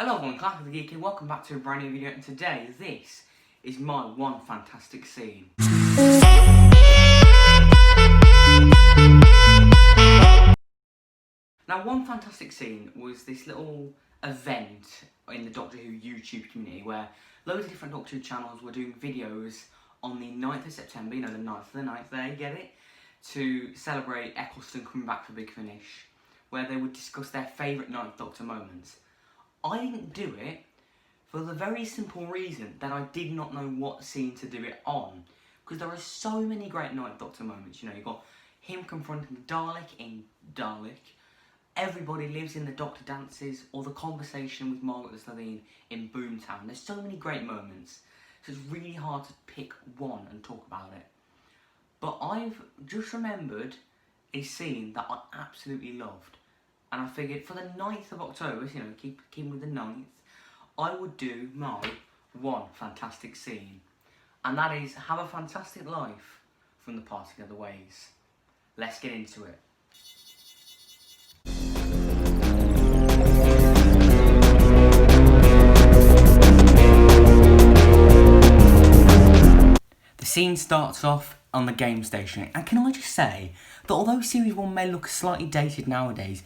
Hello everyone, Clark the Geek here. Welcome back to a brand new video, and today this is my one fantastic scene. Now, one fantastic scene was this little event in the Doctor Who YouTube community where loads of different Doctor Who channels were doing videos on the 9th of September, you know, the 9th of the 9th, there you get it, to celebrate Eccleston coming back for Big Finish, where they would discuss their favourite 9th Doctor moments. I didn't do it for the very simple reason that I did not know what scene to do it on. Because there are so many great 9th Doctor moments, you know, you've got him confronting the Dalek in Dalek, Everybody Lives in the Doctor Dances, or the conversation with Margaret the Slitheen in Boomtown. There's so many great moments, so it's really hard to pick one and talk about it. But I've just remembered a scene that I absolutely loved. And I figured for the 9th of October, you know, keeping with the 9th, I would do my one fantastic scene. And that is Have a Fantastic Life from the Parting of the Ways. Let's get into it. The scene starts off on the game station, and can I just say that although Series 1 may look slightly dated nowadays,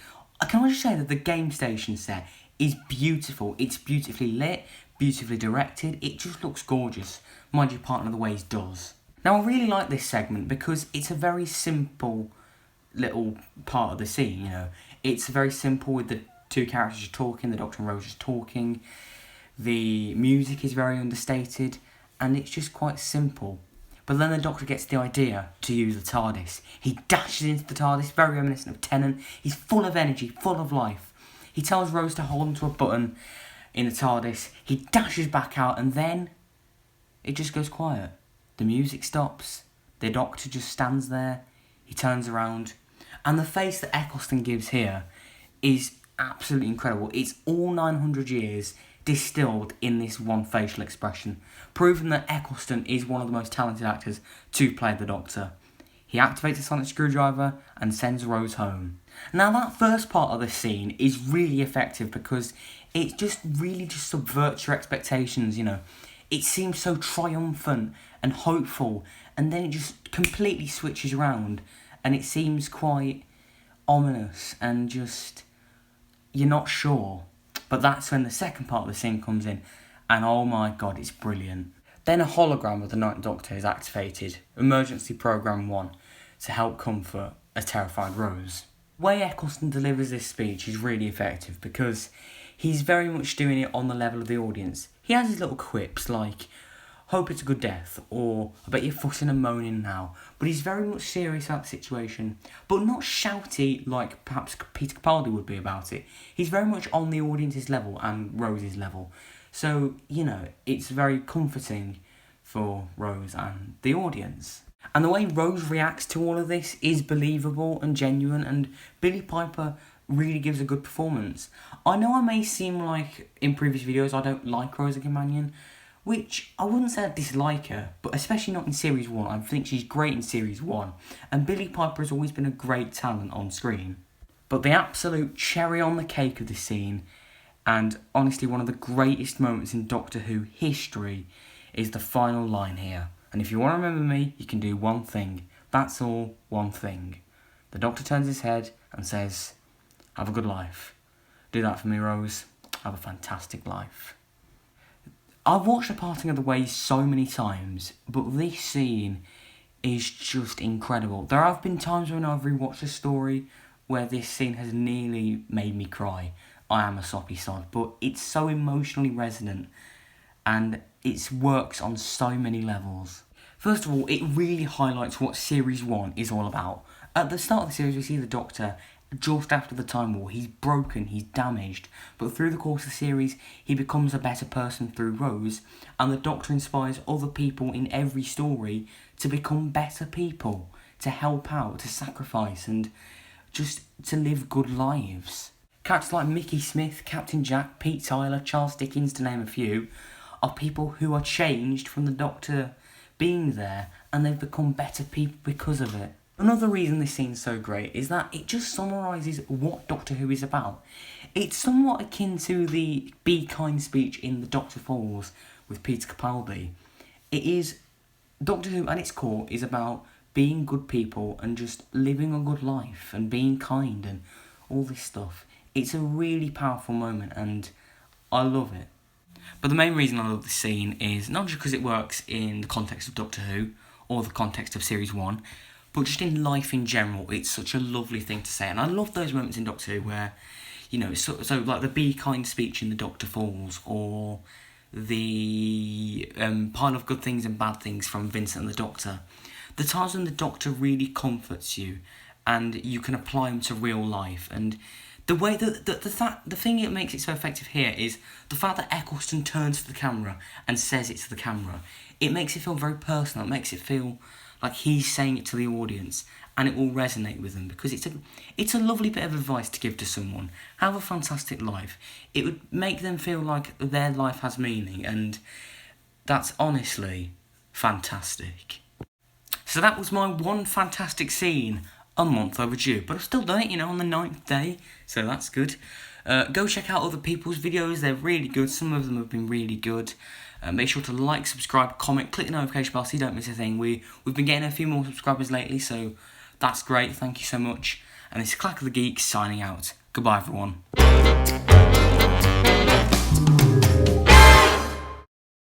can I just say that the game station set is beautiful. It's beautifully lit, beautifully directed, it just looks gorgeous. Mind you, Parting of the Ways does. Now, I really like this segment because it's a very simple little part of the scene, you know. It's very simple with the two characters talking, the Doctor and Rose just talking. The music is very understated, and it's just quite simple. But then the Doctor gets the idea to use the TARDIS. He dashes into the TARDIS, very reminiscent of Tennant. He's full of energy, full of life. He tells Rose to hold onto a button in the TARDIS. He dashes back out, and then it just goes quiet. The music stops. The Doctor just stands there. He turns around. And the face that Eccleston gives here is absolutely incredible. It's all 900 years distilled in this one facial expression, proving that Eccleston is one of the most talented actors to play the Doctor. He activates a sonic screwdriver and sends Rose home. Now, that first part of the scene is really effective because it just really subverts your expectations, you know. It seems so triumphant and hopeful, and then it just completely switches around and it seems quite ominous and just, you're not sure. But that's when the second part of the scene comes in, and oh my god, it's brilliant. Then a hologram of the 9th Doctor is activated, Emergency Programme 1, to help comfort a terrified Rose. The way Eccleston delivers this speech is really effective because he's very much doing it on the level of the audience. He has his little quips like, hope it's a good death, or I bet you're fussing and moaning now. But he's very much serious about the situation, but not shouty like perhaps Peter Capaldi would be about it. He's very much on the audience's level and Rose's level. So, you know, it's very comforting for Rose and the audience. And the way Rose reacts to all of this is believable and genuine, and Billie Piper really gives a good performance. I know I may seem like, in previous videos, I don't like Rose as a companion, which I wouldn't say I dislike her, but especially not in Series 1. I think she's great in Series 1, and Billie Piper has always been a great talent on screen. But the absolute cherry on the cake of this scene, and honestly one of the greatest moments in Doctor Who history, is the final line here. And if you want to remember me, you can do one thing. That's all, one thing. The Doctor turns his head and says, have a good life. Do that for me, Rose. Have a fantastic life. I've watched The Parting of the Ways so many times, but this scene is just incredible. There have been times when I've rewatched a story where this scene has nearly made me cry. I am a soppy sod, but it's so emotionally resonant and it works on so many levels. First of all, it really highlights what Series 1 is all about. At the start of the series, we see the Doctor just after the Time War. He's broken, he's damaged, but through the course of the series, he becomes a better person through Rose, and the Doctor inspires other people in every story to become better people, to help out, to sacrifice, and just to live good lives. Characters like Mickey Smith, Captain Jack, Pete Tyler, Charles Dickens, to name a few, are people who are changed from the Doctor being there, and they've become better people because of it. Another reason this scene's so great is that it just summarises what Doctor Who is about. It's somewhat akin to the Be Kind speech in The Doctor Falls with Peter Capaldi. It is, Doctor Who at its core is about being good people and just living a good life and being kind and all this stuff. It's a really powerful moment and I love it. But the main reason I love this scene is not just because it works in the context of Doctor Who or the context of Series 1, but just in life in general. It's such a lovely thing to say. And I love those moments in Doctor Who where, you know, so like the Be Kind speech in The Doctor Falls, or the pile of good things and bad things from Vincent and the Doctor. The times when the Doctor really comforts you and you can apply them to real life. And the way that the thing that makes it so effective here is the fact that Eccleston turns to the camera and says it to the camera. It makes it feel very personal. It makes it feel like he's saying it to the audience, and it will resonate with them because it's a lovely bit of advice to give to someone. Have a fantastic life. It would make them feel like their life has meaning, and that's honestly fantastic. So that was my one fantastic scene, a month overdue, but I've still done it, on the 9th day, so that's good. Go check out other people's videos, they're really good, some of them have been really good. Make sure to like, subscribe, comment, click the notification bell so you don't miss a thing. We've been getting a few more subscribers lately, so that's great, thank you so much. And this is Clack of the Geeks signing out. Goodbye everyone.